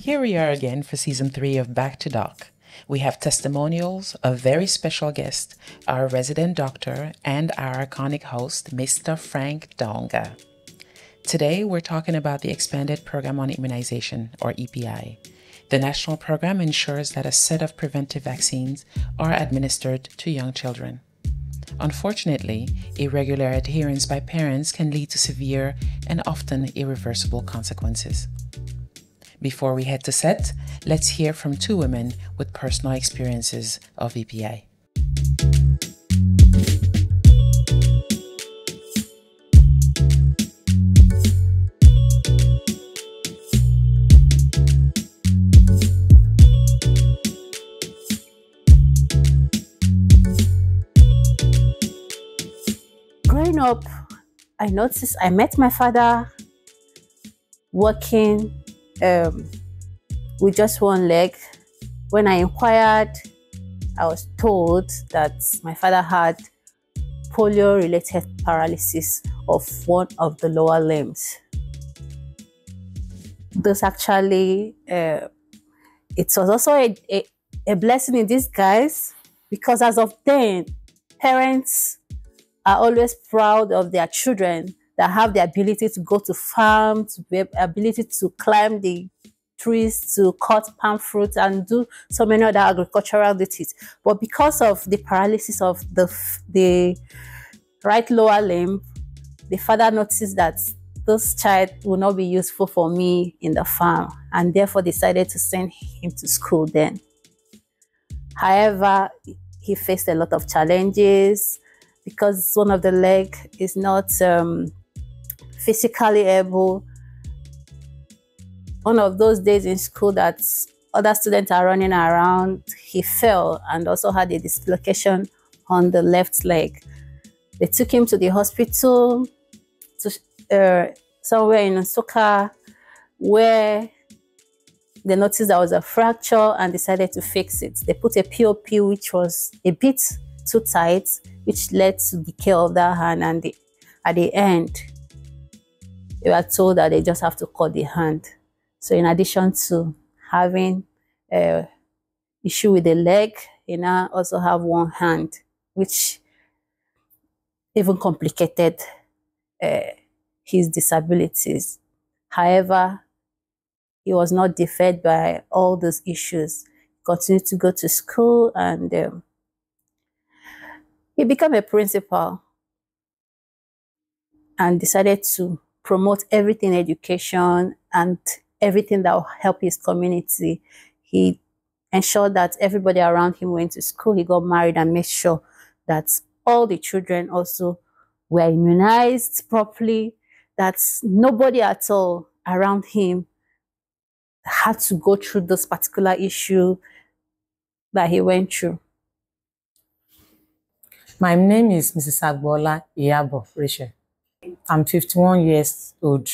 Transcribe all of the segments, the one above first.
Here we are again for season 3 of Back to Doc. We have testimonials of very special guests, our resident doctor and our iconic host, Mr. Frank Donga. Today, we're talking about the Expanded Program on Immunization, or EPI. The national program ensures that a set of preventive vaccines are administered to young children. Unfortunately, irregular adherence by parents can lead to severe and often irreversible consequences. Before we head to set, let's hear from 2 women with personal experiences of EPI. Growing up, I met my father working with just one leg. When I inquired, I was told that my father had polio-related paralysis of one of the lower limbs. This actually, it was also a blessing in disguise, because as of then, parents are always proud of their children that have the ability to go to farms, the ability to climb the trees, to cut palm fruit and do so many other agricultural duties. But because of the paralysis of the right lower limb, the father noticed that this child will not be useful for me in the farm, and therefore decided to send him to school then. However, he faced a lot of challenges because one of the leg is not physically able. One of those days in school that other students are running around, he fell and also had a dislocation on the left leg. They took him to the hospital, to somewhere in Nsukka, where they noticed there was a fracture and decided to fix it. They put a POP which was a bit too tight, which led to decay of that hand, and at the end, they were told that they just have to cut the hand. So in addition to having an issue with the leg, he now also have one hand, which even complicated his disabilities. However, he was not deferred by all those issues. He continued to go to school, and he became a principal and decided to promote everything education and everything that will help his community. He ensured that everybody around him went to school. He got married and made sure that all the children also were immunized properly, that nobody at all around him had to go through this particular issue that he went through. My name is Mrs. Agbola Iyabo Rachel. I'm 51 years old.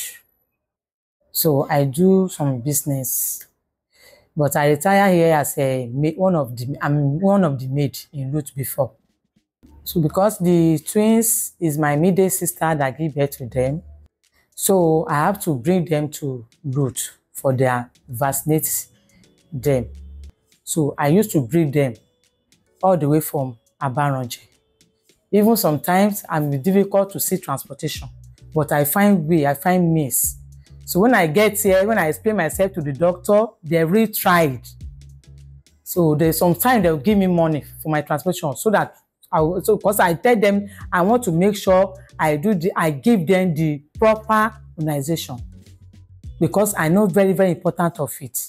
So I do some business, but I retire here as one of the maid in Root before. So because the twins is my middle sister that gave birth to them, so I have to bring them to Root for their vaccinate them. So I used to bring them all the way from Abaronje. Even sometimes I'm difficult to see transportation, but I find means. So when I get here, when I explain myself to the doctor, they really tried. So sometimes they'll give me money for my transportation, so that because I tell them I want to make sure I give them the proper immunization, because I know very, very important of it.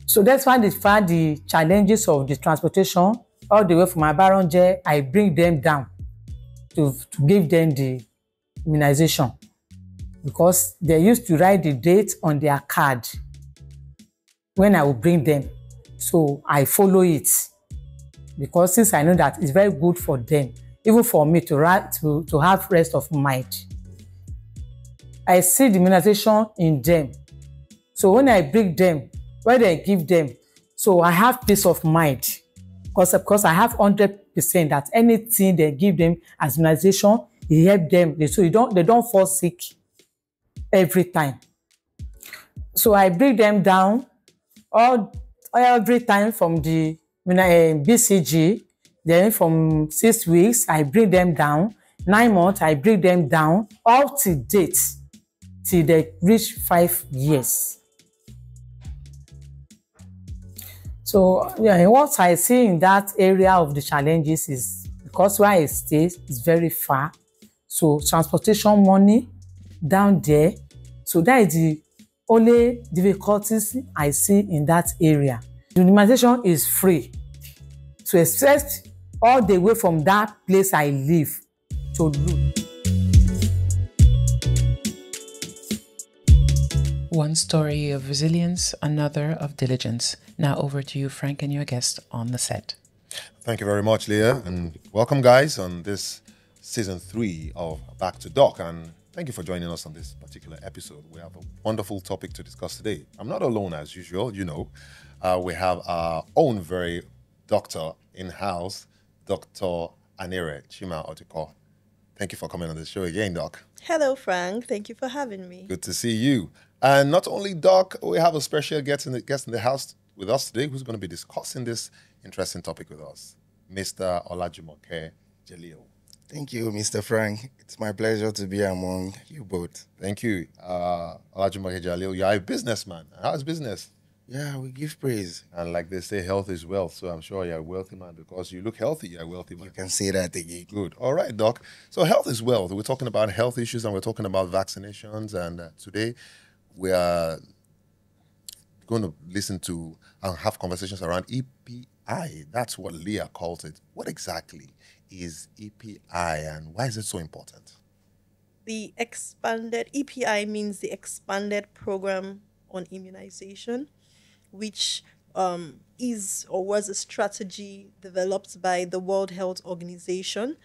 So that's why the challenges of the transportation all the way from Abaronje, I bring them down to give them the immunization, because they used to write the date on their card when I will bring them. So I follow it, because since I know that it's very good for them, even for me to have rest of mind. I see the immunization in them. So when I bring them, when they give them, so I have peace of mind, because I have 100% that anything they give them as immunization, it helps them. So they don't fall sick every time. So I bring them down. every time from the BCG, then from 6 weeks, I bring them down. 9 months, I bring them down, up to date, till they reach 5 years. So, yeah, what I see in that area of the challenges is because where I stay is very far. So, transportation money down there. So, that is the only difficulties I see in that area. The immunization is free. So, except all the way from that place I live to Lu. One story of resilience, another of diligence. Now over to you, Frank, and your guest on the set. Thank you very much, Leah, and welcome, guys, on this season 3 of Back to Doc. And thank you for joining us on this particular episode. We have a wonderful topic to discuss today. I'm not alone, as usual, you know. We have our own very doctor in-house, Dr. Anire Chima Otiko. Thank you for coming on the show again, Doc. Hello, Frank. Thank you for having me. Good to see you. And not only Doc, we have a special guest in the house with us today who's going to be discussing this interesting topic with us, Mr. Olajumoke Jalil. Thank you, Mr. Frank. It's my pleasure to be among you both. Thank you. Olajumoke Jalil, you are a businessman. How's business? Yeah, we give praise. And like they say, health is wealth. So I'm sure you're a wealthy man because you look healthy. You're a wealthy man. You can say that again. Good. All right, Doc. So health is wealth. We're talking about health issues and we're talking about vaccinations. And today we are going to listen to and have conversations around EPI. That's what Leah calls it. What exactly is EPI and why is it so important? The expanded EPI means the Expanded Program on Immunization, which is or was a strategy developed by the World Health Organization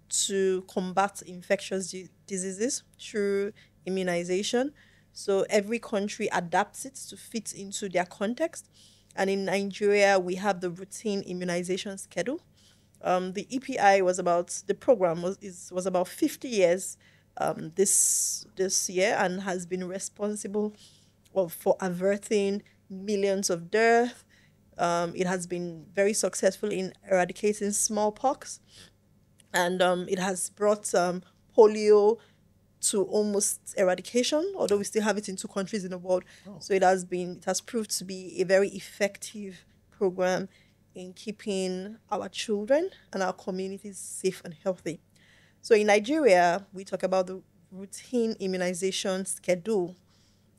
to combat infectious diseases through immunization. So every country adapts it to fit into their context. And in Nigeria, we have the routine immunization schedule. The EPI was about, the program was about 50 years this year and has been responsible for averting millions of deaths. It has been very successful in eradicating smallpox. And it has brought polio to almost eradication, although we still have it in 2 countries in the world. Oh. So it has proved to be a very effective program in keeping our children and our communities safe and healthy. So in Nigeria, we talk about the routine immunization schedule,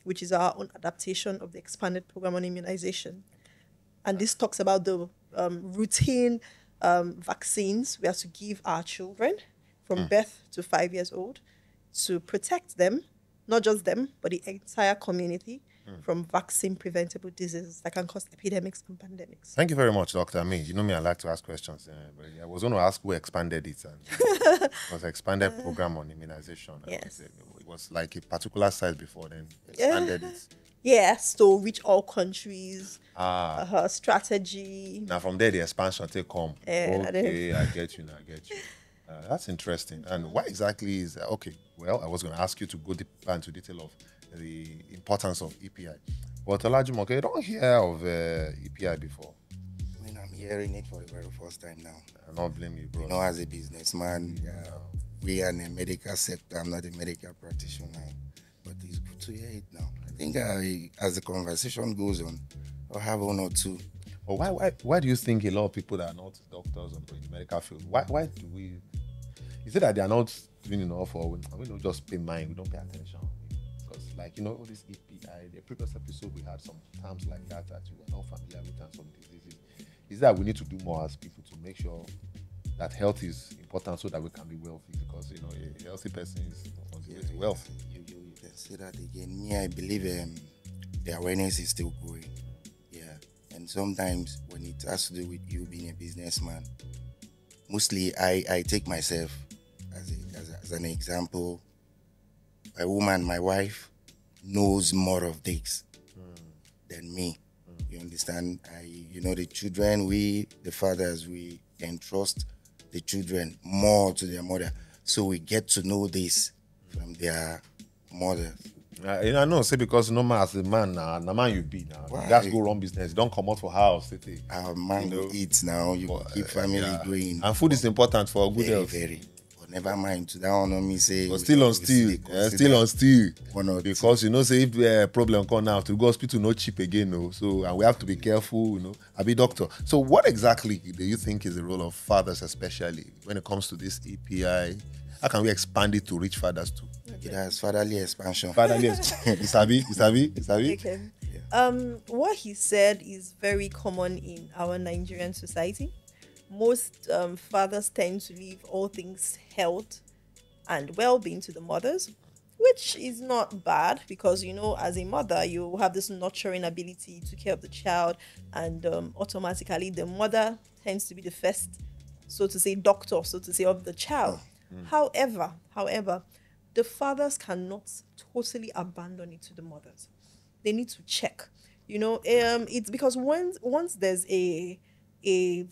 which is our own adaptation of the Expanded Program on Immunization. And this talks about the routine vaccines we have to give our children from birth to 5 years old to protect them, not just them, but the entire community from vaccine-preventable diseases that can cause epidemics and pandemics. Thank you very much, Dr. Ami. You know me, I like to ask questions. But I was going to ask who expanded it. And it was an expanded program on immunization. Yes. It was like a particular size before, then expanded it. Yes, to reach all countries, strategy. Now from there, the expansion take come. Okay, I get you. That's interesting. And why exactly is that? Okay, well, I was going to ask you to go deeper into detail of the importance of EPI. But Olajumoke, you don't hear of EPI before. I mean, I'm hearing it for the very first time now. I don't blame you, bro. You know, as a businessman, we are in the medical sector. I'm not a medical practitioner, but it's good to hear it now. I think as the conversation goes on, I'll have 1 or 2. But why do you think a lot of people that are not doctors or in the medical field, why do we... Is it that they are not doing enough or we don't just pay mind, we don't pay attention? Because like, you know, all this EPI, the previous episode we had some terms like that you were not familiar with and some diseases. Is that we need to do more as people to make sure that health is important so that we can be wealthy? Because, you know, a healthy person is contributing to wealth. You can say that again. Me, I believe the awareness is still growing. Yeah. And sometimes when it has to do with you being a businessman, mostly I take myself as an example. My woman, my wife, knows more of this than me. You understand? The children, the fathers, we entrust the children more to their mother. So we get to know this from their mother. I know, say because no man as a man now, the man you be now. Why? You guys go run business. You don't come out for house. Our man will eat now. You keep family going. And food is important for good Very, health. very. But never mind. To that one on me say. But still on steel. Still on steel. Why not? Because you know, say if problem come now, to go hospital no cheap again, no. So and we have to be careful, you know. I be doctor. So what exactly do you think is the role of fathers, especially when it comes to this EPI? How can we expand it to reach fathers too? It has fatherly expansion. Fatherly, Isabi. Okay. What he said is very common in our Nigerian society. Most fathers tend to leave all things health and well-being to the mothers, which is not bad because, you know, as a mother, you have this nurturing ability to care of the child, and automatically the mother tends to be the first, so to say, doctor, so to say, of the child. However, the fathers cannot totally abandon it to the mothers. They need to check. You know, it's because once there's a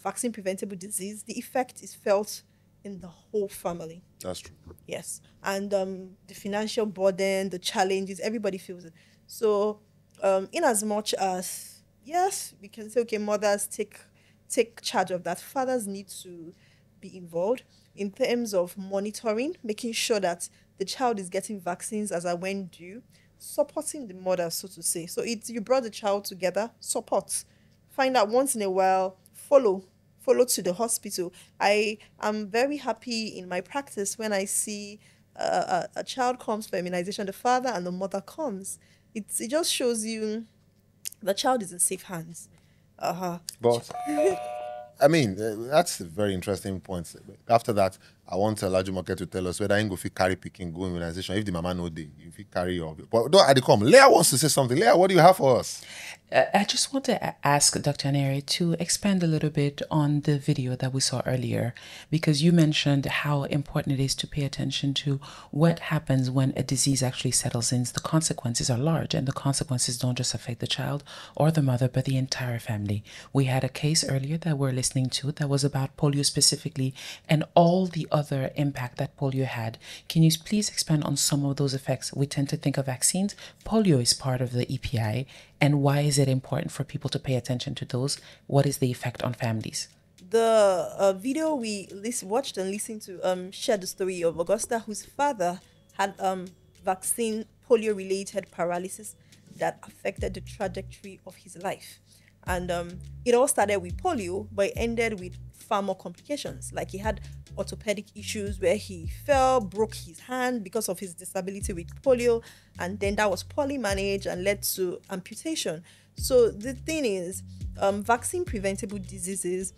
vaccine preventable disease, the effect is felt in the whole family. That's true. Yes. And the financial burden, the challenges, everybody feels it. So in as much as, yes, we can say, okay, mothers take charge of that, fathers need to be involved in terms of monitoring, making sure that the child is getting vaccines as and when due, supporting the mother, so to say. So it's, you brought the child together, support. Find out once in a while, follow to the hospital. I am very happy in my practice when I see a child comes for immunization, the father and the mother comes. It just shows you the child is in safe hands. But I mean, that's a very interesting point. After that, I want Olajumoke to tell us whether you go fit carry picking go immunization. If the mama no day, you fit carry your. But don't I come. Leah wants to say something. Leah, what do you have for us? I just want to ask Dr. Neri to expand a little bit on the video that we saw earlier, because you mentioned how important it is to pay attention to what happens when a disease actually settles in. The consequences are large, and the consequences don't just affect the child or the mother, but the entire family. We had a case earlier that we're listening to that was about polio specifically and all the other impact that polio had. Can you please expand on some of those effects? We tend to think of vaccines. Polio is part of the EPI. And why is it important for people to pay attention to those? What is the effect on families? The video we watched and listened to shared the story of Augusta, whose father had vaccine polio-related paralysis that affected the trajectory of his life. And it all started with polio, but it ended with far more complications. Like he had orthopedic issues where he fell, broke his hand because of his disability with polio, and then that was poorly managed and led to amputation. So the thing is, vaccine preventable diseases,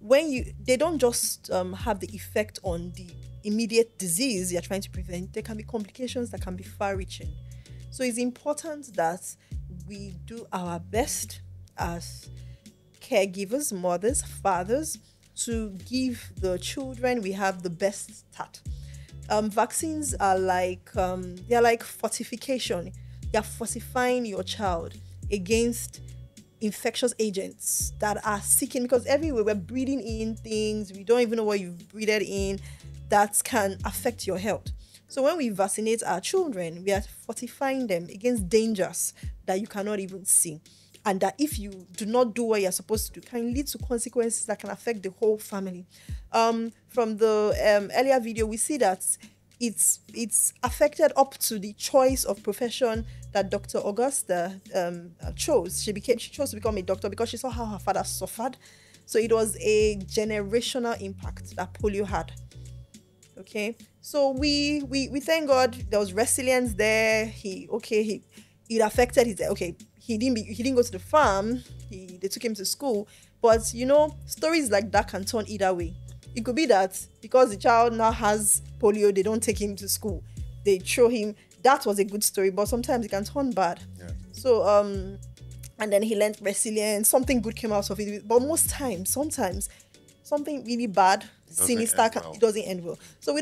they don't just have the effect on the immediate disease you're trying to prevent, there can be complications that can be far-reaching. So it's important that we do our best as caregivers, mothers, fathers, to give the children we have the best start. Vaccines are like they're like fortification. They're fortifying your child against infectious agents that are seeking, because everywhere we're breathing in things we don't even know what you've breathed in that can affect your health. So when we vaccinate our children, we are fortifying them against dangers that you cannot even see, and that if you do not do what you're supposed to do, can lead to consequences that can affect the whole family. From the earlier video, we see that it's affected up to the choice of profession that Dr. Augusta chose. She chose to become a doctor because she saw how her father suffered. So it was a generational impact that polio had. Okay, so we thank God there was resilience there. It affected his, okay, he didn't go to the farm, they took him to school. But you know, stories like that can turn either way. It could be that because the child now has polio, they don't take him to school, they throw him. That was a good story, but sometimes it can turn bad. Yeah. So and then he learned resilience, something good came out of it. But most times, sometimes something really bad, sinister, it doesn't end well. So we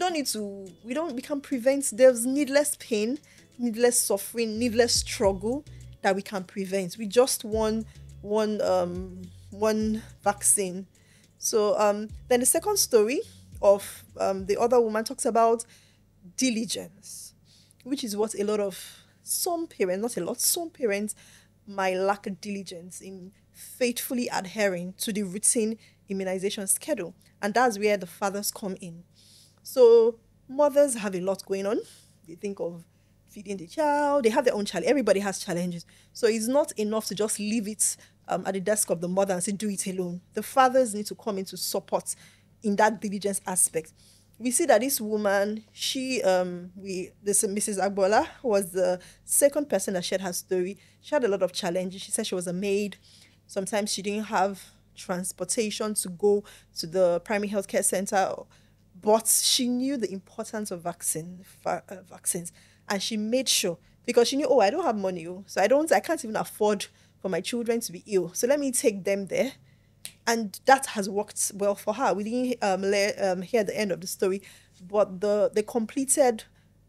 can prevent. There's needless pain, needless suffering, needless struggle that we can prevent. We just want one vaccine. So then the second story of the other woman talks about diligence, which is what a lot of some parents, not a lot, some parents might lack diligence in faithfully adhering to the routine immunization schedule. And that's where the fathers come in. So mothers have a lot going on. They think of feeding the child. They have their own challenge. Everybody has challenges. So it's not enough to just leave it at the desk of the mother and say, do it alone. The fathers need to come into support in that diligence aspect. We see that this woman, this Mrs. Agbola was the second person that shared her story. She had a lot of challenges. She said she was a maid. Sometimes she didn't have transportation to go to the primary healthcare center, but she knew the importance of vaccines, and she made sure, because she knew, I don't have money, so I can't even afford for my children to be ill. So let me take them there. And that has worked well for her. We didn't hear the end of the story, but they completed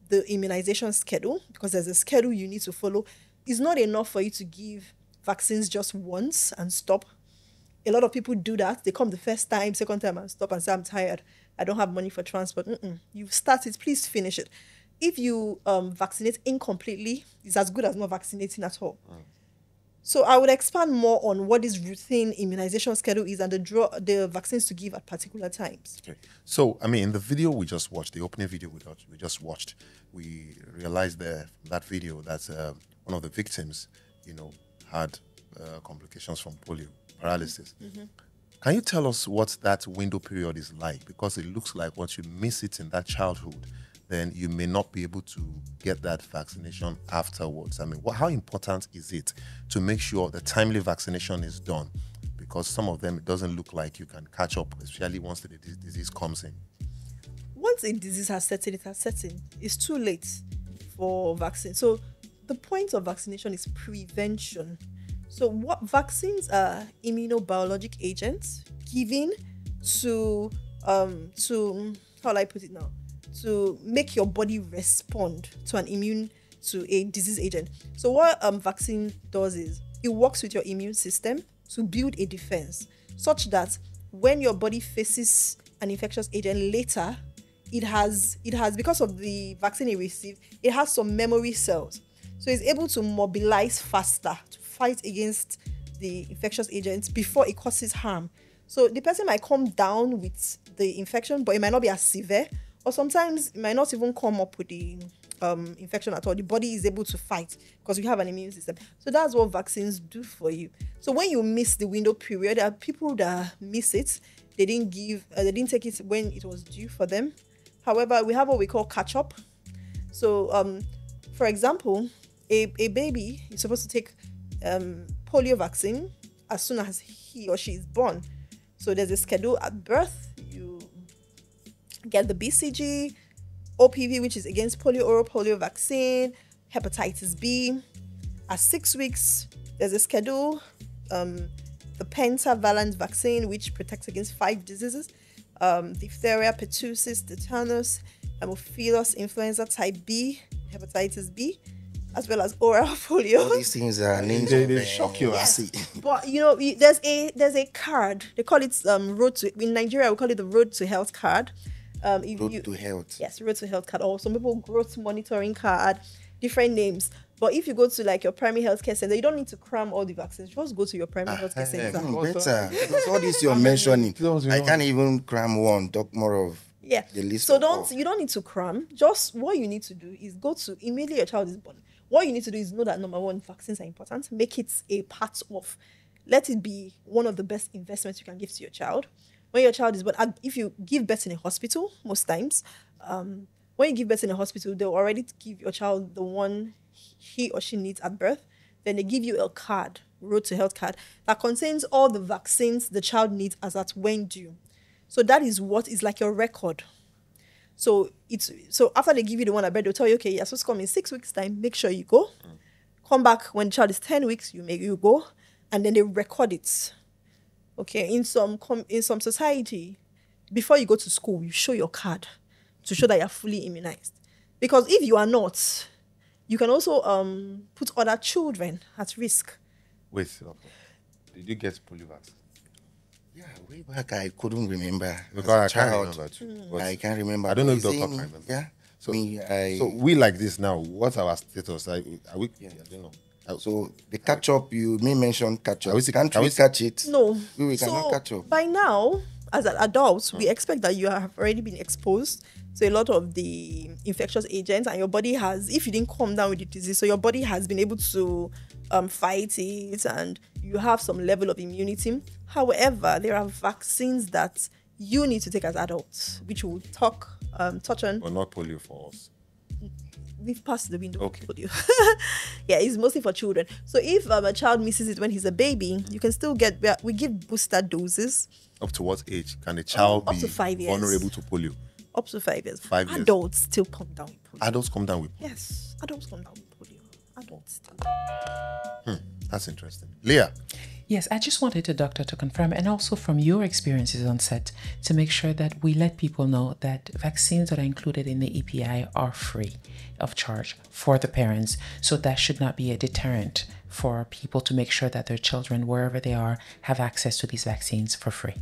the immunization schedule, because there's a schedule you need to follow. It's not enough for you to give vaccines just once and stop. A lot of people do that. They come the first time, second time, and stop and say, I'm tired. I don't have money for transport. You start it, please finish it. If you vaccinate incompletely, it's as good as not vaccinating at all. So I would expand more on what this routine immunization schedule is and the vaccines to give at particular times. Okay. So, I mean, in the video we just watched, the opening video we just watched, we realized there from that video that one of the victims, had complications from polio, paralysis. Can you tell us what that window period is like? Because it looks like once you miss it in that childhood, then you may not be able to get that vaccination afterwards. I mean, how important is it to make sure the timely vaccination is done? Because some of them, it doesn't look like you can catch up, especially once the disease comes in. Once a disease has set in, it has set in. It's too late for vaccine. So the point of vaccination is prevention. So what vaccines are immunobiologic agents given to how will I put it now? To make your body respond to a disease agent. So what vaccine does is it works with your immune system to build a defense, such that when your body faces an infectious agent later, it has because of the vaccine it received, it has some memory cells. So it's able to mobilize faster to fight against the infectious agent before it causes harm. So the person might come down with the infection, but it might not be as severe. Or sometimes it might not even come up with the infection at all. The body is able to fight because we have an immune system. So that's what vaccines do for you. So when you miss the window period, there are people that miss it. They didn't take it when it was due for them. However, we have what we call catch up. So, for example, a baby is supposed to take polio vaccine as soon as he or she is born. So there's a schedule at birth. You get the BCG, OPV, which is against polio, oral polio vaccine, hepatitis B. At 6 weeks, there's a schedule, the pentavalent vaccine, which protects against 5 diseases, diphtheria, pertussis, tetanus, Haemophilus influenza type B, hepatitis B, as well as oral polio. All these things are names. They shock you. Yes. But there's a card. They call it road to. In Nigeria, we call it the Road to Health card. Road to Health. Yes, Road to Health card, or some people growth monitoring card, different names. But if you go to like your primary healthcare center, you don't need to cram all the vaccines. Just go to your primary healthcare center. Better. Because all this you're mentioning, I can't even cram one. Talk more of the list. So you don't need to cram. Just what you need to do is go to immediately your child is born. What you need to do is know that number one, vaccines are important. Make it a part of. Let it be one of the best investments you can give to your child. When your child is born, if you give birth in a hospital, most times, when you give birth in a hospital, they'll already give your child the one he or she needs at birth. Then they give you a card, Road to Health card, that contains all the vaccines the child needs as at when due. So that is what is like your record. So after they give you the one at birth, they'll tell you, okay, you're supposed to come in 6 weeks' time. Make sure you go. Come back when the child is 10 weeks. You go, and then they record it. Okay, in some society, before you go to school, you show your card to show that you're fully immunized. Because if you are not, you can also put other children at risk. Wait, did you get polio vaccine? Yeah, way back I couldn't remember. Because I can't remember too. I can't remember. I don't know if Dr. can remember. Yeah, So, Me, so we like this now. What's our status? Are we? Yeah. I don't know. So the catch up, you may mention catch up. Can't can we we- catch it? No. We cannot So catch up. by now, as an adult, we expect that you have already been exposed to a lot of the infectious agents, and your body has, if you didn't calm down with the disease, so your body has been able to fight it, and you have some level of immunity. However, there are vaccines that you need to take as adults, which we'll touch on. But not polio for us. We've passed the window. Okay. For you. Yeah, it's mostly for children. So if a child misses it when he's a baby, you can still get. We give booster doses Up to what age can a child up be to 5 years. vulnerable to polio? up to 5 years. 5 years. Adults still come down with polio. Adults come down with. Yes, adults come down with polio. Adults still. That's interesting. Leah, Yes, I just wanted the doctor to confirm, and also from your experiences on set, to make sure that we let people know that vaccines that are included in the EPI are free of charge for the parents. So that should not be a deterrent for people to make sure that their children, wherever they are, have access to these vaccines for free.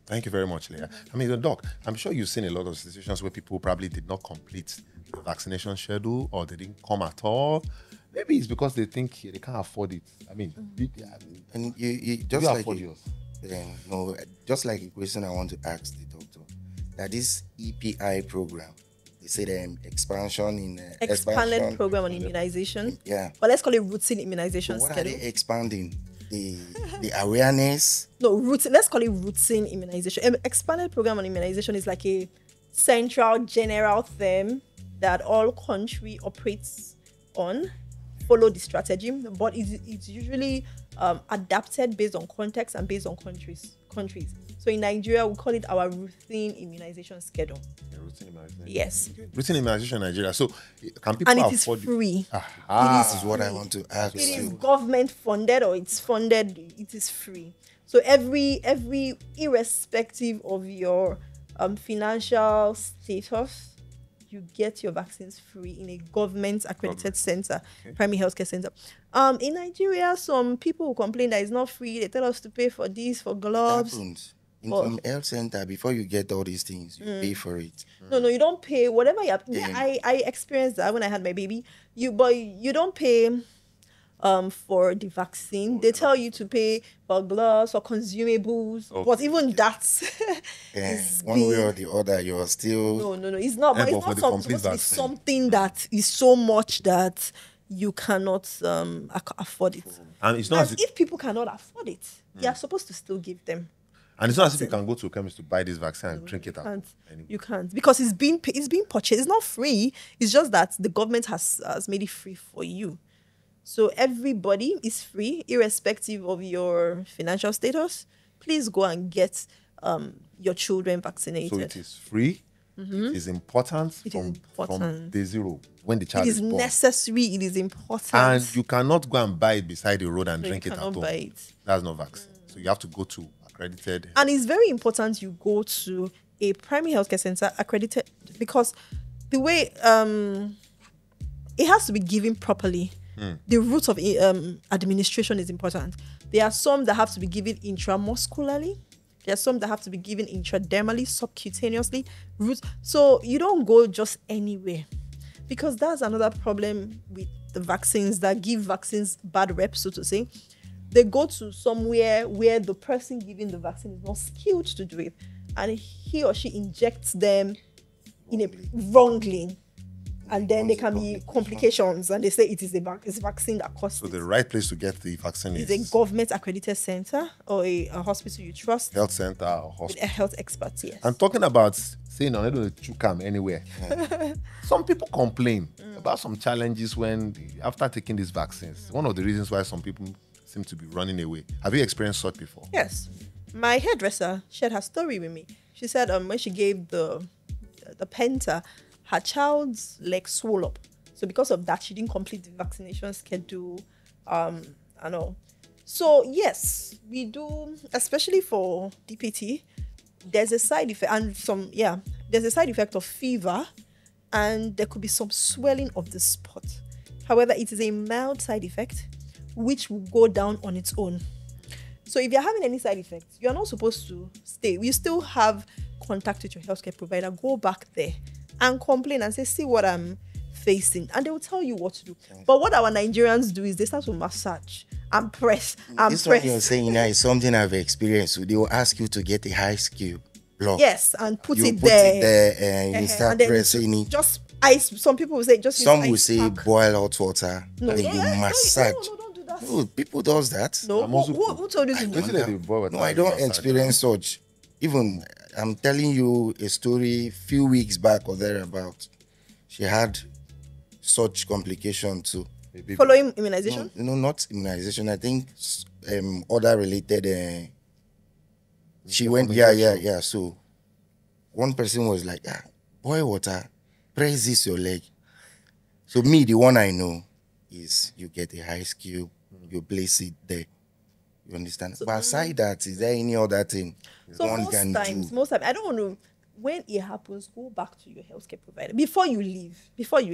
thank you very much, Leah. I mean, the doc, I'm sure you've seen a lot of situations where people probably did not complete the vaccination schedule or they didn't come at all. Maybe it's because they think they can't afford it. I mean, And you just you like afford yours. no, just like a question I want to ask the doctor, that this EPI program, they say the expansion in Expanded program on immunization. Yeah. But let's call it routine immunization What are schedule. they expanding? The awareness. No, routine. Let's call it routine immunization. Expanded program on immunization is like a central general theme that all country operates on. Follow the strategy, but it's usually adapted based on context and based on countries. So in Nigeria, we call it our routine immunization schedule. Yeah, routine immunization. Yes, Routine immunization in Nigeria. So, can people and it is afford free. This is what I want to ask It is you. government funded or it's funded. It is free. So every irrespective of your financial status, you get your vaccines free in a government accredited center, primary healthcare center. In Nigeria, some people will complain that it's not free. They tell us to pay for this, for gloves. Happens. In some health center, before you get all these things, you pay for it. No, you don't pay whatever you have. Yeah. I experienced that when I had my baby. But you don't pay for the vaccine. They tell you to pay for gloves, for consumables. But even that is One way or the other, you're still no. It's not. But Yeah, it's but for not the supposed complete to be vaccine. something that is so much that you cannot afford it. And it's not as And if, if people cannot afford it, they are supposed to still give them. and it's not as if you can go to a chemist to buy this vaccine and drink it out. You can't because it's being purchased. It's not free. It's just that the government has made it free for you. So everybody is free, irrespective of your financial status. Please go and get your children vaccinated. So it is free. It is important, It is from important. day zero when the child It is is born. necessary. It is important. And you cannot go and buy it beside the road and No, you drink it at cannot home. buy it. That's not vaccine. So you have to go to accredited. And it's very important you go to a primary healthcare center accredited because the way it has to be given properly. The route of administration is important. There are some that have to be given intramuscularly. There are some that have to be given intradermally, subcutaneously. So you don't go just anywhere, because that's another problem with the vaccines that give vaccines bad rep, so to say. They go to somewhere where the person giving the vaccine is not skilled to do it, and he or she injects them wrongly, and then there can be complications, and they say it's a vaccine that costs. So the right place to get the vaccine It's is a government accredited center or a hospital you trust health center or with hospital. a health expert. Yes. And talking about saying I don't come anywhere. Some people complain about some challenges after taking these vaccines. One of the reasons why some people seem to be running away. Have you experienced such before? Yes. My hairdresser shared her story with me. She said when she gave the Penta, her child's leg swole up. So because of that, she didn't complete the vaccination schedule. I know. So yes, we do, especially for DPT, there's a side effect there's a side effect of fever, and there could be some swelling of the spot. However, it is a mild side effect which will go down on its own. So if you're having any side effects, you're not supposed to stay. You still have contact with your healthcare provider. Go back there and complain and say, see what I'm facing. And they will tell you what to do. But what our Nigerians do is they start to massage and press and This one you're press. saying now is something I've experienced. So they will ask you to get a high skill block. Yes, and put You it put there. it there and you start And then pressing it. just ice. Some people will say just use Some will ice say pack. boil hot water No, and yeah, you yeah, massage. No, don't do that. No, people does that. No, I'm also- who told you to do Listen that? to the boy with No, that I don't massage. experience such. Even I'm telling you a story few weeks back or thereabout. She had such complication too. Maybe- Following immunization? No, not immunization. I think other related. She went, yeah. So one person was like, boil water, press this your leg. So me, the one I know is you get a high skill, you place it there. You understand? But aside that, is there any other thing So one most can times, do? I don't want to. When it happens, go back to your healthcare provider before you leave. They Because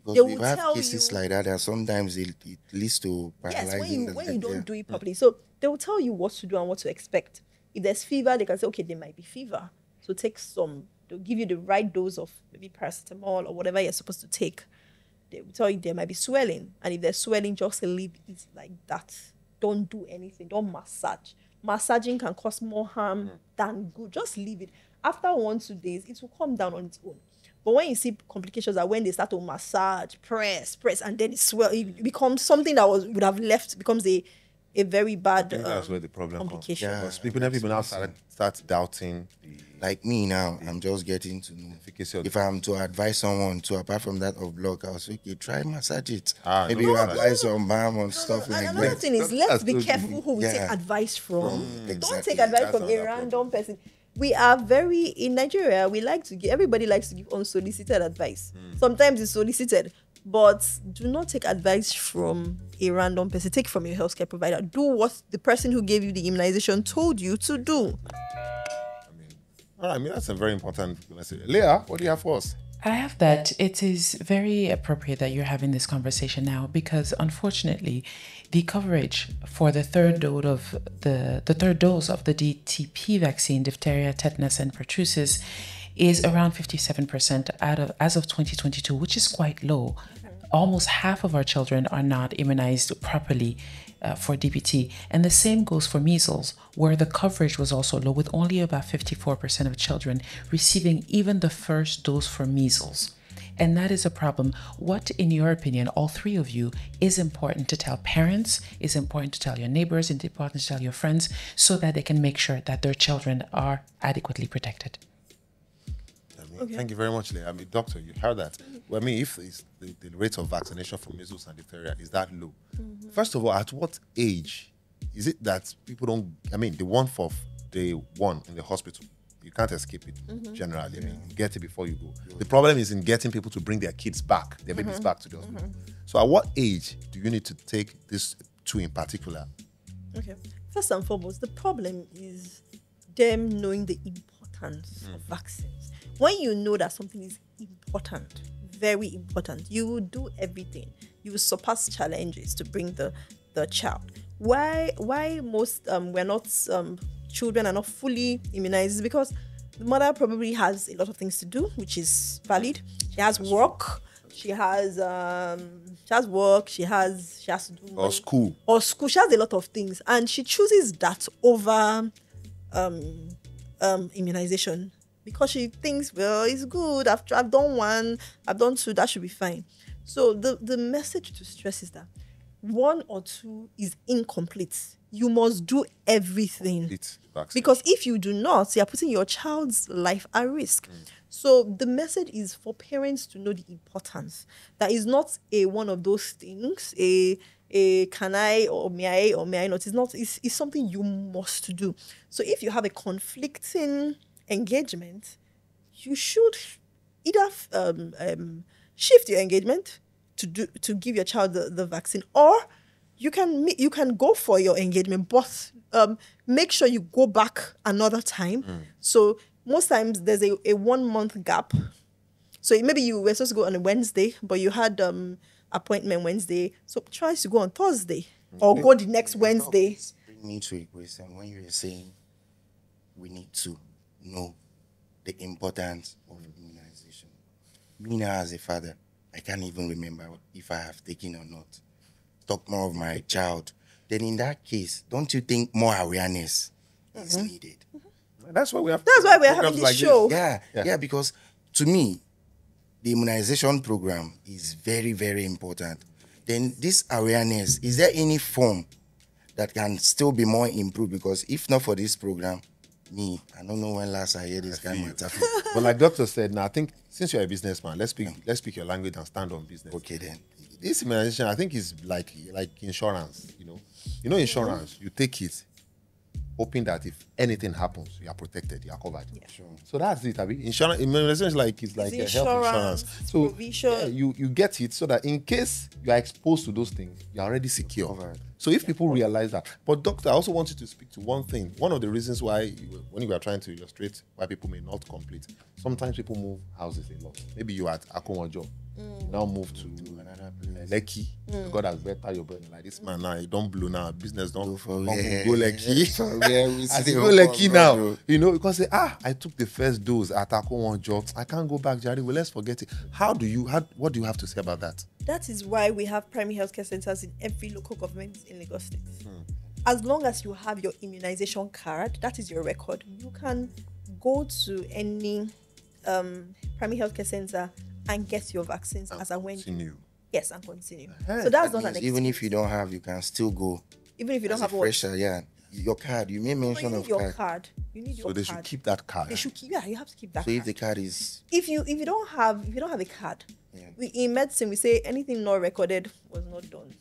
we will have tell cases you. like that, and sometimes it leads to Yes, paralyzing. when the you don't leg, do it properly. So they will tell you what to do and what to expect. If there's fever, they can say, okay, there might be fever. So take some. They'll give you the right dose of maybe paracetamol or whatever you're supposed to take. They will tell you there might be swelling. And if there's swelling, just leave it like that. Don't do anything. Don't massage. Massaging can cause more harm than good. Just leave it. After 1-2 days, it will calm down on its own. But when you see complications are when they start to massage, press, and then it becomes something that would have left, becomes a very bad I think that's where the problem comes. complication. Yeah. Because people now start doubting the Like me now, I'm just getting to know. efficacy of If I'm to advise someone to, apart from that of block, I'll say, okay, try massage it. Ah, Maybe no, you no, apply some balm or stuff And like another that. thing is, let's That's be good. careful who we take Yeah. advice from. Don't exactly. take advice That's from a another random person. We are in Nigeria, we like to give, everybody likes to give unsolicited advice. Sometimes it's solicited, but do not take advice from a random person. Take from your healthcare provider. Do what the person who gave you the immunization told you to do. All right, I mean, that's a very important message. Leah, what do you have for us? I have that it is very appropriate that you're having this conversation now because unfortunately the coverage for the third dose of the DTP vaccine, diphtheria, tetanus, and pertussis, is around 57% as of 2022, which is quite low. Almost half of our children are not immunized properly for DPT. And the same goes for measles, where the coverage was also low, with only about 54% of children receiving even the first dose for measles. And that is a problem. What, in your opinion, all three of you, is important to tell parents, is important to tell your neighbors, is important to tell your friends, so that they can make sure that their children are adequately protected? Thank you very much, Leah. I mean, doctor, you heard that. Well, I mean, if it's the rate of vaccination for measles and diphtheria is that low, first of all, at what age is it that people don't? I mean, the one for day one in the hospital, you can't escape it. Generally, I mean, you get it before you go. The problem is in getting people to bring their kids back, their babies back to the hospital. So, at what age do you need to take this two in particular? Okay. First and foremost, the problem is them knowing the importance of vaccines. When you know that something is important, very important, you will do everything. You will surpass challenges to bring the child. Why most we're not children are not fully immunized is because the mother probably has a lot of things to do, which is valid. She has work. She has work. She has to do Or school. She has a lot of things, and she chooses that over immunization because she thinks, well, it's good. I've done one, I've done two, that should be fine. So the message to stress is that 1 or 2 is incomplete. You must do everything. It's vaccine. Because if you do not, you are putting your child's life at risk. So the message is for parents to know the importance. That is not a one of those things, a can I or may I not. It's not. It's something you must do. So if you have a conflicting engagement, you should either shift your engagement to give your child the vaccine, or you can go for your engagement, but make sure you go back another time. So most times there's a 1 month gap. So maybe you were supposed to go on a Wednesday, but you had appointment Wednesday. So try to go on Thursday or go the next Wednesday. Bring me to a question when you were saying we need to know the importance of immunization. me now as a father, I can't even remember if I have taken or not. Talk more of my child. Then in that case, don't you think more awareness is needed? That's why we have. That's why we're having programs this like show. Yeah, because to me, the immunization program is very, very important. Then this awareness, is there any form that can still be more improved? Because if not for this program, I don't know when last I heard this kind of matter. But like doctor said, now I think since you're a businessman, let's speak your language and stand on business. Okay then. This immunization, I think, is like insurance. You know insurance. You take it, hoping that if anything happens, you are protected, you are covered. Yeah. Sure. So that's it. Insurance immunization is like a health insurance. So provision. yeah, you get it so that in case you are exposed to those things, you are already secure. Covered. So if people realize that, but doctor, I also want you to speak to one thing. One of the reasons why, when you were trying to illustrate why people may not complete, sometimes people move houses a lot. Maybe you are at Akonwajo, you now move to another place, Lekki. God has better your brain. Like this man now, you don't blow now. Business don't go Lekki. I say go Lekki now. Because I took the first dose at Akonwajo. I can't go back, Jerry. Well, let's forget it. What do you have to say about that? That is why we have primary healthcare centers in every local government in Lagos State. As long as you have your immunization card, that is your record, you can go to any primary healthcare center and get your vaccines as and when. Continue. Yes, and continue. So that's not an excuse. Even if you don't have, you can still go. Even if you don't As have a fresher, yeah. Your card, you made mention you of need your card. card. You need your So they card. should keep that card. They should keep. Yeah, you have to keep that So card. if the card is If you don't have a card, in medicine we say anything not recorded was not done.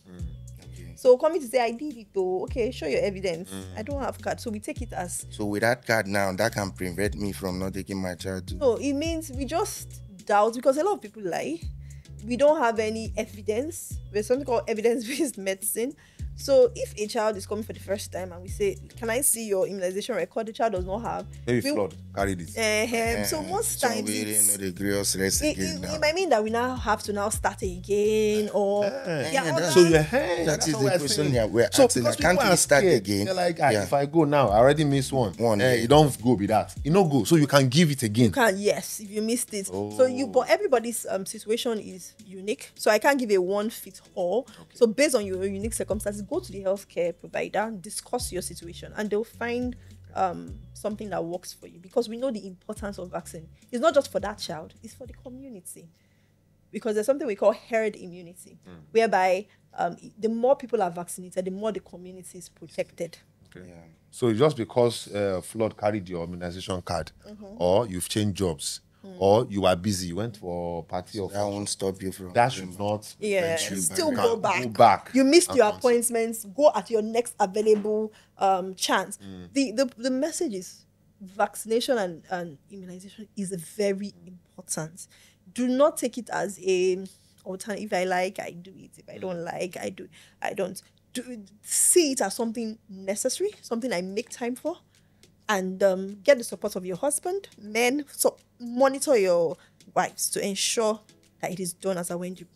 okay. So coming to say I did it though, okay, show your evidence. I don't have card, so we take it as So with that card now, that can prevent me from not taking my child to. no. It means we just doubt because a lot of people lie. We don't have any evidence. There's something called evidence-based medicine. So if a child is coming for the first time and we say, "Can I see your immunization record?" The child does not have. Maybe flood carried it. So most So times we really it's- know the grievous rest again now. it might mean that we now have to now start again or that's- So That is the question that we're asking. because Can't people we are start scared. again? They're like, Yeah. if I go now, I already missed one. Yeah. You don't go with that. You don't go. So you can give it again. yes, if you missed it. But everybody's situation is unique. So I can't give a one fit all. So based on your unique circumstances, go to the healthcare provider, discuss your situation, and they'll find something that works for you. Because we know the importance of vaccine. It's not just for that child; it's for the community. Because there's something we call herd immunity, whereby the more people are vaccinated, the more the community is protected. Yeah. So just because flood carried your immunization card, or you've changed jobs, or you are busy, you went for a party or That won't stop you from. that should not prevent you Still back. go back. Go back. You missed and your continue. appointments. Go at your next available chance. The message is vaccination and immunization is very important. Do not take it as a alternative. If I like, I do it. If I don't like, I don't. See it as something necessary, something I make time for, and get the support of your husband. Men, so monitor your wives to ensure that it is done as I went you.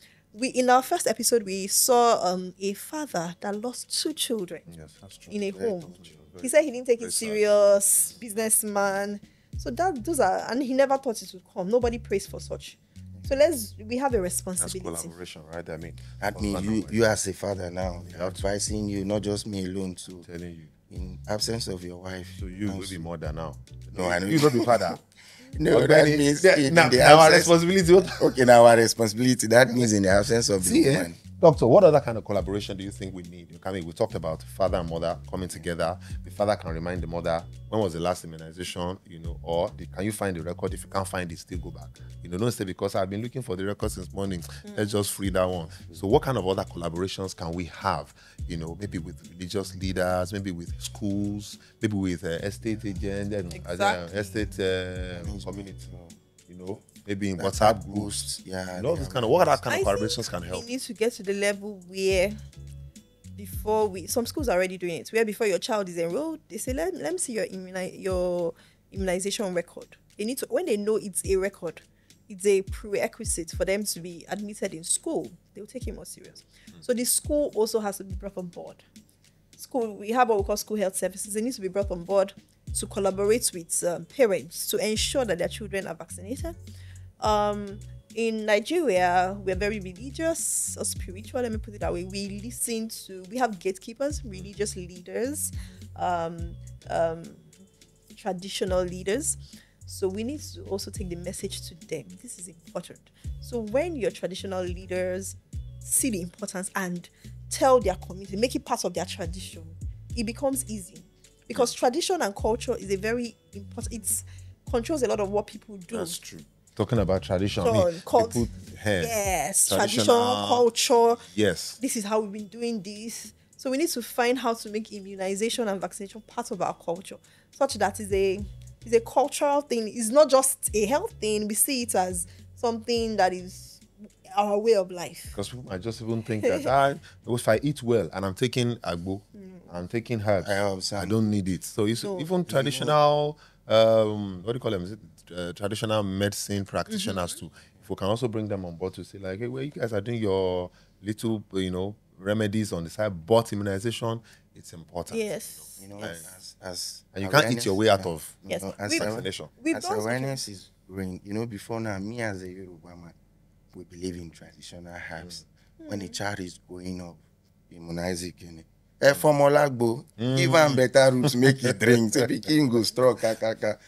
In our first episode, we saw a father that lost 2 children Yes, that's true. in a Very home. touching. He said he didn't take very it sad. serious, businessman. So those are, and he never thought it would come. Nobody prays for such. So we have a That's responsibility. collaboration, right? I mean, you as a father now, advising you, not just me alone, to telling you. in absence of your wife. So you will be mother now. No, I know. You will be father. No, that means in now, the our absence. responsibility. Okay, now our responsibility. That means in the absence of the See, woman. Doctor, what other kind of collaboration do you think we need? We talked about father and mother coming together. The father can remind the mother, when was the last immunization, or can you find the record? If you can't find it, still go back. Don't say because I've been looking for the record since morning. Let's just free that one. So what kind of other collaborations can we have? Maybe with religious leaders, maybe with schools, maybe with estate agents, Exactly. estate community, maybe in WhatsApp groups. Yeah. All this kind of what other kind of collaborations can help? We need to get to the level where some schools are already doing it, where before your child is enrolled, they say, let me see your immunization record. They need to, when they know it's a record, it's a prerequisite for them to be admitted in school, they'll take it more serious. So the school also has to be brought on board. We have what we call school health services. They need to be brought on board to collaborate with parents to ensure that their children are vaccinated. in Nigeria, we're very religious or spiritual. Let me put it that way. We have gatekeepers, religious leaders, um, um, traditional leaders. So we need to also take the message to them. This is important. So when your traditional leaders see the importance and tell their community, make it part of their tradition, it becomes easy. Because tradition and culture is a very important, it controls a lot of what people do. That's true. Talking about tradition, yes, traditional culture. Yes. This is how we've been doing this. So we need to find how to make immunization and vaccination part of our culture, such that is a cultural thing. It's not just a health thing. We see it as something that is our way of life. Because people might just even think that if I eat well and I'm taking agbo, I'm taking herbs, I don't need it. So even traditional, what do you call them? Is it traditional medicine practitioners too? If we can also bring them on board to say like, hey, well, you guys are doing your little, remedies on the side, but immunization, it's important. Yes. And you can't eat your way out of vaccination. As awareness is growing, before now, me as a Yoruba man, we believe in traditional herbs. When a child is growing up, immunize it. From Olagbo, give him better roots, make it drink. So the king go strong. But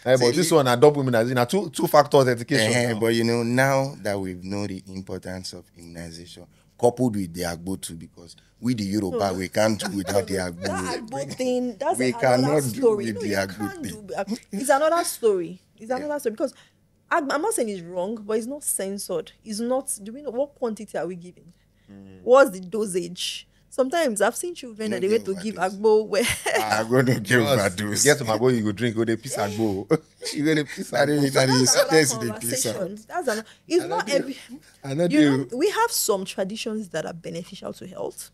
this one, double immunization, two factors education. But now that we've known the importance of immunization, coupled with the agbo too, because we the Yoruba, we can't do without the agbo. That agbo thing, that's we another cannot story. do with the agbo thing. It's another story. It's another story because I'm not saying it's wrong, but it's not censored. It's not. Do we know what quantity are we giving? What's the dosage? Sometimes I've seen children that they went to give agbo where I'm going to give overdose. Get to my boy, you go drink, go they piece agbo. You going to piece agbo. It's not every. We have some traditions that are beneficial to health.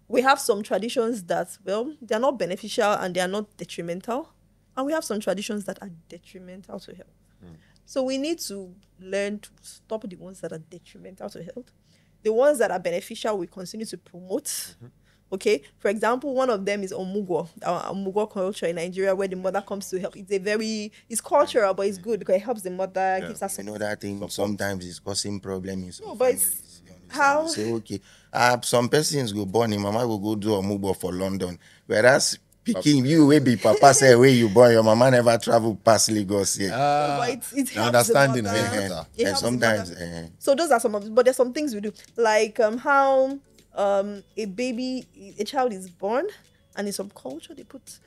We have some traditions that, they're not beneficial and they are not detrimental. And we have some traditions that are detrimental to health. So we need to learn to stop the ones that are detrimental to health. The ones that are beneficial, we continue to promote. Okay? For example, one of them is Omugwo, our Omugwo culture in Nigeria, where the mother comes to help. It's cultural, but it's good because it helps the mother, gives us some. That thing sometimes it's causing problems. No, but it's how? Say, okay, some persons go born, mama will go do Omugwo for London. Whereas picking you will be papa say where you born, your mama never travel past Lagos here. But it helps understanding. And sometimes. So those are some of, but there's some things we do, like how a child is born, and in some culture they put.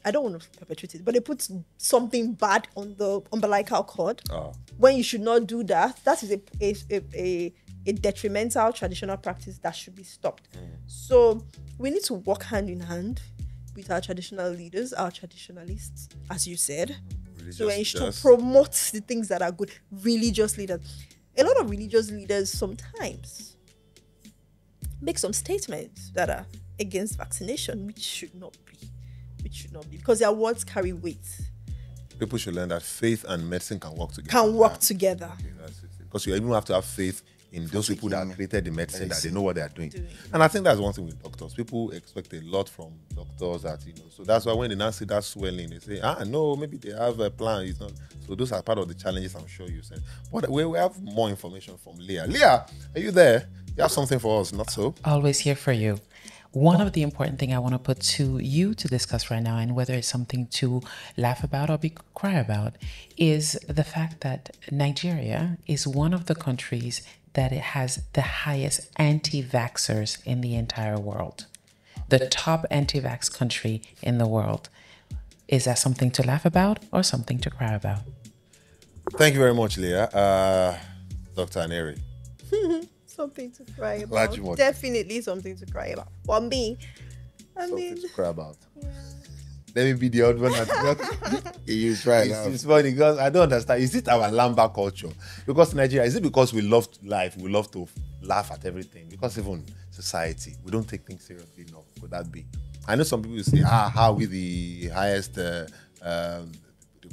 I don't want to perpetuate it, but they put something bad on the umbilical cord. When you should not do that. That is a detrimental traditional practice that should be stopped. So we need to work hand in hand with our traditional leaders, our traditionalists, as you said, to promote the things that are good. Religious leaders. A lot of religious leaders sometimes make some statements that are against vaccination, which should not be, because their words carry weight. People should learn that faith and medicine can work together. Okay, that's it. Because you even have to have faith in those people that created the medicine, that they know what they are doing. And I think that's one thing with doctors. People expect a lot from doctors that, so that's why when they now see that swelling, they say, no, maybe they have a plan. It's not. So those are part of the challenges I'm sure you said. But we have more information from Leah. Leah, are you there? You have something for us, not so? Always here for you. One of the important things I want to put to you to discuss right now, and whether it's something to laugh about or cry about, is the fact that Nigeria is one of the countries that it has the highest anti-vaxxers in the entire world. The top anti-vax country in the world. Is that something to laugh about or something to cry about? Thank you very much, Leah. Dr. Aneri. Something to cry about. Definitely something to cry about. For me, something to cry about. Yeah. Let me be the odd one. You try. It's funny because I don't understand. Is it our Lamba culture? Because Nigeria, is it because we love life? We love to laugh at everything? Because even society, we don't take things seriously enough. Could that be? I know some people say, how are we the highest the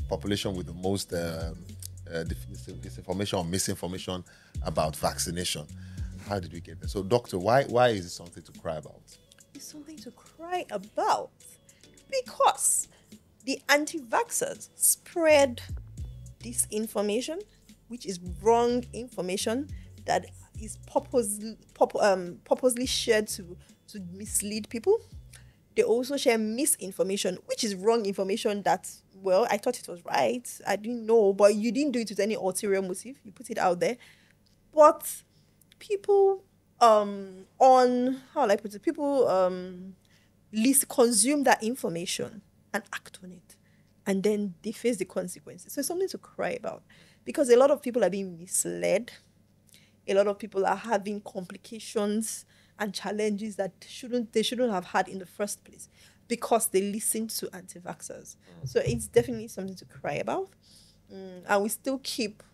population with the most disinformation or misinformation about vaccination? How did we get there? So, doctor, why is it something to cry about? It's something to cry about because the anti-vaxxers spread disinformation, which is wrong information that is purposely shared to mislead people. They also share misinformation, which is wrong information that, well, I thought it was right. I didn't know, but you didn't do it with any ulterior motive. You put it out there. But people on how will I put it? People consume that information and act on it. And then they face the consequences. So it's something to cry about. Because a lot of people are being misled. A lot of people are having complications and challenges that they shouldn't have had in the first place because they listened to anti-vaxxers. So it's definitely something to cry about. And we still keep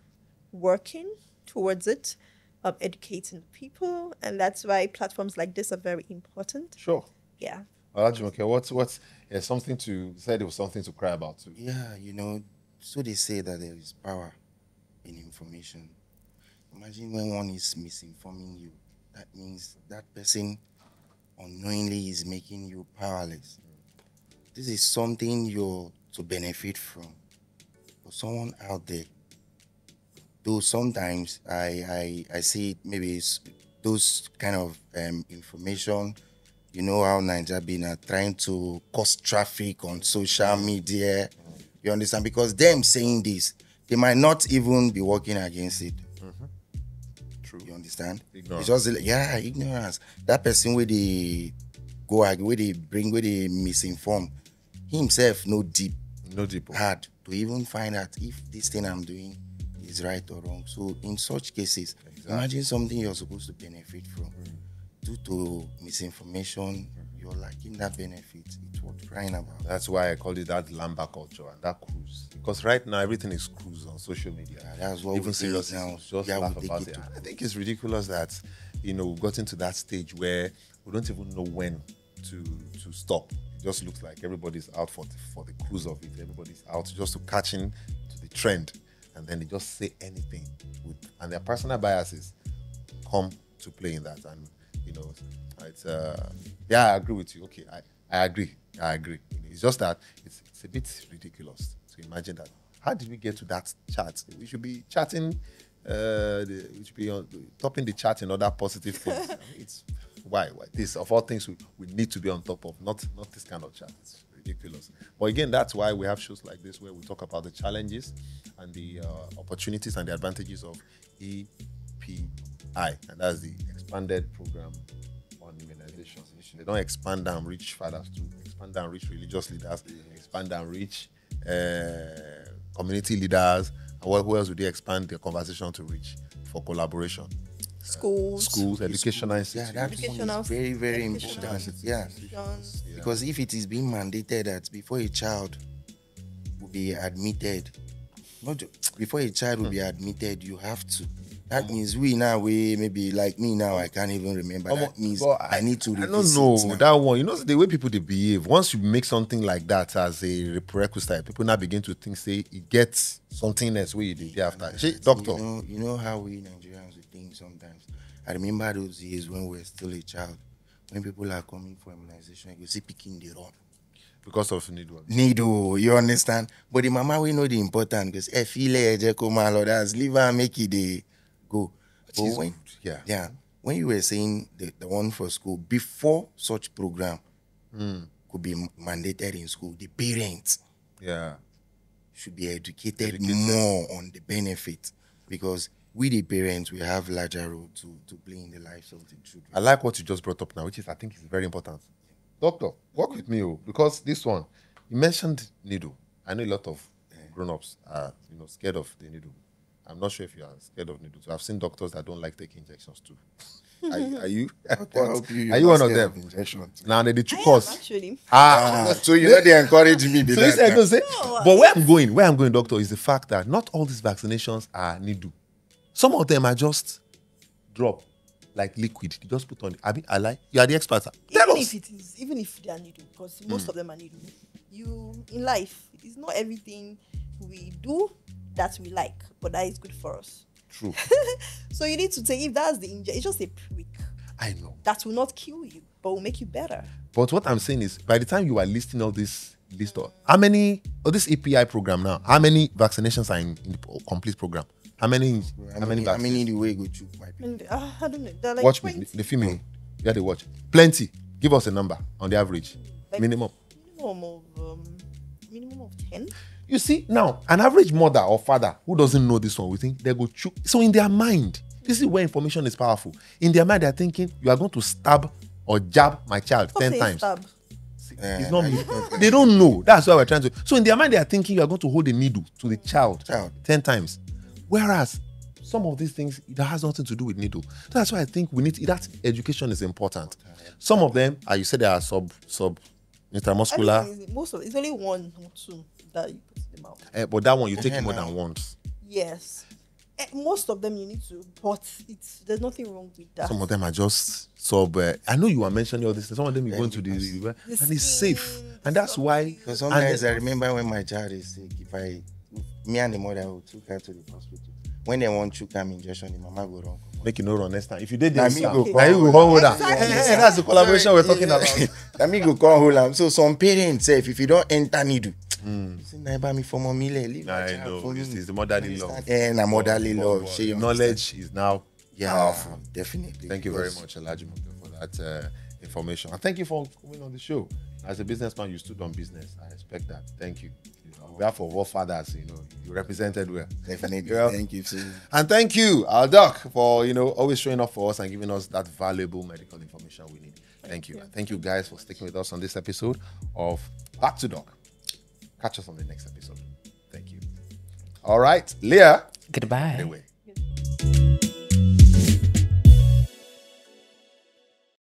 working towards it, educating people. And that's why platforms like this are very important. Sure. Yeah. Okay, what's something to said it was something to cry about too. Yeah, so they say that there is power in information. Imagine when one is misinforming you, that means that person unknowingly is making you powerless. This is something you're to benefit from. For someone out there, though sometimes I see maybe it's those kind of information. You know how Naija been trying to cause traffic on social media. You understand? Because them saying this, they might not even be working against it. True. You understand? Ignorance. It's just ignorance. That person where they misinform, he himself no deep hard to even find out if this thing I'm doing is right or wrong. So in such cases, imagine something you're supposed to benefit from. Due to misinformation, you're lacking that benefit. It's worth crying about. That's why I call it that lamba culture and that cruise. Because right now everything is cruise on social media. Yeah, that's what even serious now. Just laugh about it. I think it's ridiculous that we've gotten to that stage where we don't even know when to stop. It just looks like everybody's out for the cruise of it. Everybody's out just to catch in to the trend, and then they just say anything and their personal biases come to play in that. And it's I agree with you. Okay, I agree. It's just that it's a bit ridiculous to imagine that. How did we get to that chat? We should be chatting. We should be topping the chat in other positive things. It's why this of all things we need to be on top of, not this kind of chat. It's ridiculous. But again, that's why we have shows like this where we talk about the challenges and the opportunities and the advantages of EPI, and that's the expanded program on immunization. They don't expand and reach fathers to expand and reach religious leaders, expand and reach community leaders. And who else would they expand their conversation to reach for collaboration? Schools, Yeah, educational institutions. that one is very, very important. Yeah. Because if it is being mandated that before a child will be admitted, before a child will be admitted, you have to. That means maybe like me now, I can't even remember. That means I need to revisit. I don't know that one. The way people they behave. Once you make something like that as a prerequisite, people now begin to think, say, it gets something else where you did after. Doctor. You know how we Nigerians we think sometimes. I remember those years when we were still a child. When people are coming for immunization, you see picking the run. Because of needle. Needle, you understand? But the mama we know the important because if he leave her and make it go. But when you were saying the one for school, before such program could be mandated in school, the parents should be educated more on the benefit, because we the parents, we have larger role to play in the lives of the children. I like what you just brought up now, which is I think is very important. Doctor, work with me, because this one, you mentioned needle. I know a lot of grown-ups are scared of the needle. I'm not sure if you are scared of needles. I've seen doctors that don't like taking injections too. Are you? Are you one of them? Injections. Now they took us. Actually. So they encourage me. But where I'm going, doctor, is the fact that not all these vaccinations are needle. Some of them are just drop, like liquid. You just put on. I like. You are the expert. Even if they are needle, because most of them are needle. In life, it is not everything we do that we like, but that is good for us. True. So you need to take, if that's the injury, it's just a prick. I know. That will not kill you, but will make you better. But what I'm saying is, by the time you are listing all this list of how many, this EPI program now, how many vaccinations are in the complete program? How many? How How many How vaccines? many the way go chook my people? And, I don't know. They're like Watch 20. me, the female. Yeah, they watch. Plenty. Give us a number on the average. Like- Minimum. Minimum of 10. You see, now, an average mother or father who doesn't know this one, we think they go choke. So in their mind, this is where information is powerful. In their mind, they're thinking, you are going to stab or jab my child Stop 10 saying times. stab. It's not me. They don't know. That's why we're trying to. So in their mind, they are thinking you are going to hold a needle to the child 10 times. Whereas some of these things, it has nothing to do with needle. That's why I think we need that education is important. Some of them, you said they are sub intramuscular. I think most of it's only one or two that you put in the mouth. But that one you take it more than once. Yes. Most of them you need to, but there's nothing wrong with that. Some of them are just sub. I know you were mentioning all this. Some of them you go into the and it's safe, and that's why. So sometimes I remember when my child is sick, me and the mother will took her to the hospital. When they want to come injection, the mama go wrong. Make you no run next time. If you did Now this, me go now you go hold that. Exactly. That's the collaboration we're talking about. Let me go call hold am. So some parents say if you don't enter needle, you say na buy me for mommy leave my I child know for me. it's the motherly love. Na motherly love. Shey you Knowledge is now powerful. Definitely. Thank you very much, Elijah, for that information. And thank you for coming on the show. As a businessman, you stood on business. I respect that. Thank you. On behalf of all fathers, you represented well. Definitely. Yeah. Thank you. Too. And thank you, our doc, for always showing up for us and giving us that valuable medical information we need. Thank you. And thank you guys for sticking with us on this episode of Back to Doc. Catch us on the next episode. Thank you. All right, Leah. Goodbye. Anyway.